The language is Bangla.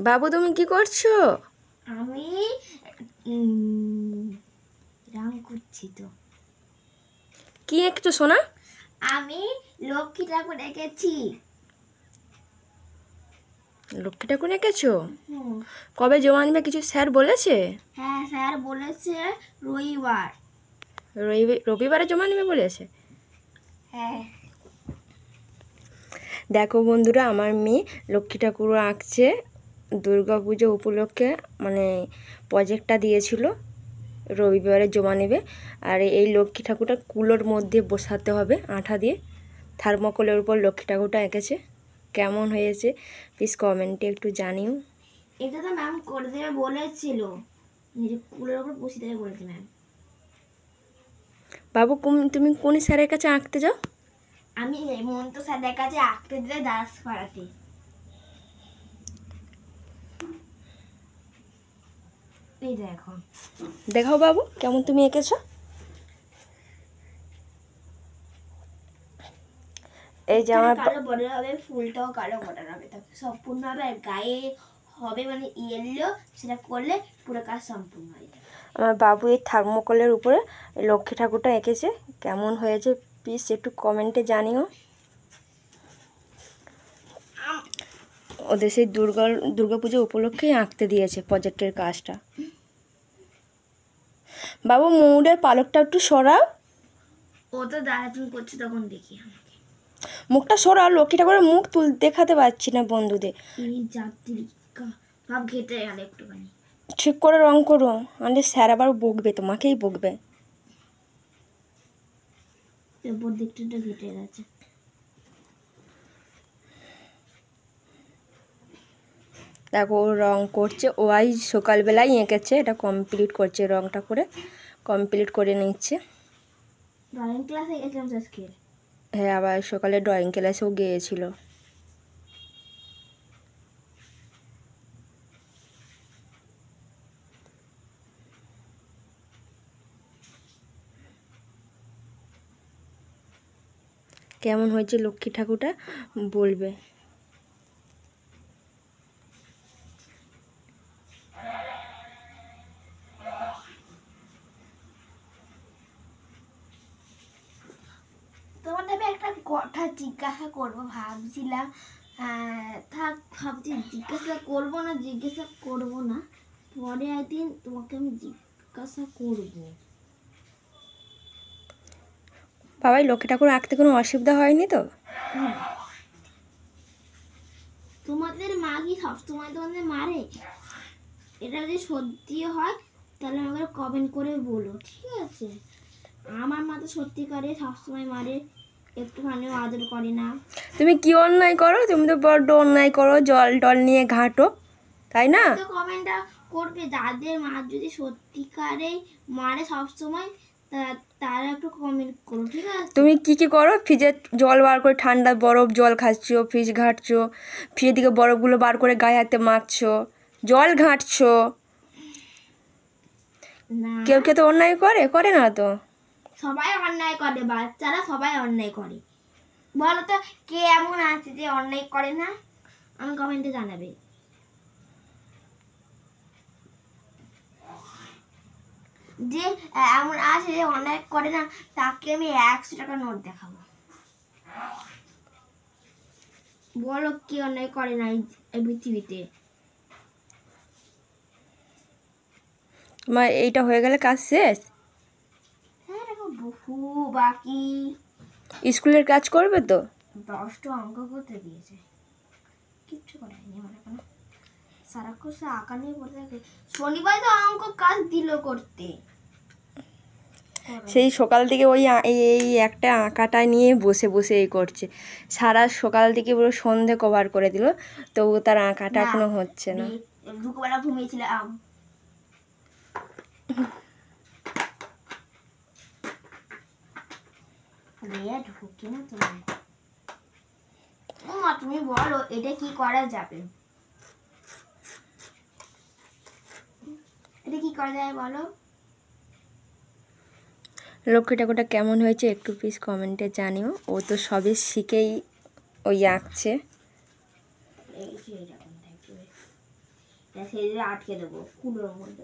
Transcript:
বাবু তুমি কি করছো? আমি রাম করছি তো। কি একটু শোনা। আমি লক্ষ্মী ঠাকুর এঁকেছি। লক্ষ্মী ঠাকুর এঁকেছো? হুম। কবে জমা দিবে কিছু স্যার বলেছে? হ্যাঁ, স্যার বলেছে রবিবার। রবিবারে জমা নেবে বলেছে। হ্যাঁ। দেখো বন্ধুরা, আমার মেয়ে লক্ষ্মী ঠাকুর আঁকছে দুর্গা পুজো উপলক্ষে, মানে প্রজেক্টটা দিয়েছিল রবিবারে জমা নেবে। আর এই লক্ষ্মী ঠাকুরটা কুলোর মধ্যে বসাতে হবে আঠা দিয়ে। থার্মোকলের উপর লক্ষ্মী ঠাকুরটা এঁকেছে। কেমন হয়েছে প্লিজ কমেন্টে একটু জানিও। এটা তো ম্যাম করে দেবে বলেছিল, কুলের উপর বসে দেবে বলেছে ম্যাম। বাবু তুমি কোন স্যারের কাছে আঁকতে যাও? আমি হেমন্ত স্যারের কাছে আঁকতে দিতে দাস পাড়াতে। এই দেখো, দেখাও বাবু কেমন তুমি এঁকেছো। এই যে আমার কালো বর্ডার হবে, ফুলটাও কালো বর্ডার হবে, তারপর সম্পূর্ণ হবে। আর গায়ে হবে মানে ইয়েলো, সেটা করলে পুরো কাজ সম্পূর্ণ হয়ে যাবে। আমার বাবু এই থার্মোকলের উপরে লক্ষ্মী ঠাকুরটা এঁকেছে। কেমন হয়েছে প্লিজ একটু কমেন্টে জানিও। ওদের সেই দুর্গা পুজো উপলক্ষেই আঁকতে দিয়েছে প্রজেক্টের কাজটা। বাবু ময়ূরের পালকটা একটু সরাও। ও তো দাঁড়াতুন করছে, তখন দেখি আমাকে। মুখটা সরাও, লক্ষ্মী ঠাকুরের মুখ দেখাতে পারছি না বন্ধুদের। এই যাত্রী ভাব ঘেটে গেল একটুখানি। ঠিক করে রং করো, আমাদের স্যার আবার বকবে, তোমাকেই বকবে। উপর দিকটা ঘেটে গেছে। দেখো ও রং করছে, ও আজ সকালবেলায় এঁকেছে, এটা কমপ্লিট করছে, রংটা করে কমপ্লিট করে নিচ্ছে। ড্রয়িং ক্লাসে গেছিলাম আজকে। হ্যাঁ, আবার সকালে ড্রয়িং ক্লাসেও গিয়েছিল। কেমন হয়েছে লক্ষ্মী ঠাকুরটা বলবে। তোমার আমি একটা কথা জিজ্ঞাসা করবো ভাবছিলাম। থাক, ভাবছি জিজ্ঞাসা করবো না, পরে একদিন তোমাকে আমি জিজ্ঞাসা করবো। বাবাই লক্ষ্মী ঠাকুর আঁকতে কোনো অসুবিধা হয়নি তো? তোমাদের মা কি সবসময় তোমাদের মারে? এটা যদি সত্যি হয় তাহলে আমাকে কমেন্ট করে বলো, ঠিক আছে? আমার মা তো সত্যিকারে সবসময় মারে, একটুখানিও আদর করে না। তুমি কি অন্যায় করো? তুমি তো বড্ড অন্যায় করো, জল টল নিয়ে ঘাঁটো, তাই না? তো কমেন্টটা করবে, যাদের মা যদি সত্যিকারেই মারে সবসময়, তারা একটু কমেন্ট করো, ঠিক আছে? তুমি কি করো? ফ্রিজের জল বার করে ঠান্ডা বরফ জল খাচ্ছো, ফ্রিজ ঘাঁটছো, ফ্রিজের দিকে বরফগুলো বার করে গায়ে হাতে মাখছো, জল ঘাঁটছো। না, কেউ তো অন্যায় করে না তো। সবাই অন্যায় করে, বাচ্চারা সবাই অন্যায় করে। বলো তো কে এমন আছে যে অন্যায় করে না? আমি কমেন্টে জানাবে। যে এমন আছে যে অন্যায় করে না, তাকে আমি 100 টাকা নোট দেখাবো। বলো কে অন্যায় করে না এই পৃথিবীতে। তোমার এইটা হয়ে গেলে কাজ শেষ? হ্যাঁ, দেখো বহু বাকি। স্কুলের কাজ করবে তো? 10টা অঙ্ক করতে দিয়েছে, কিচ্ছু করায়নি আমার এখনো। সারাক্ষণ সে আঁকা নিয়ে পড়ে থাকে। শনিবার তো অঙ্ক কাজ দিল করতে। সেই সকাল থেকে ওই এই একটা আঁকাটা নিয়ে বসে বসে এই করছে। সারা সকাল থেকে পুরো সন্ধে কভার করে দিল, তবু তার আঁকাটা এখনো হচ্ছে না। দুপুরবেলা ঘুমিয়েছিলাম। ঢুকে না তুমি। ও মা, তুমি বলো এটা কি করা যাবে? এটা কি করা যায় বলো? লক্ষ্মী ঠাকুরটা কেমন হয়েছে একটু প্লিজ কমেন্টে জানিও। ও তো সবই শিখেই ওই আঁকছে। সেই দিয়ে আটকে দেবো কুলোর মধ্যে।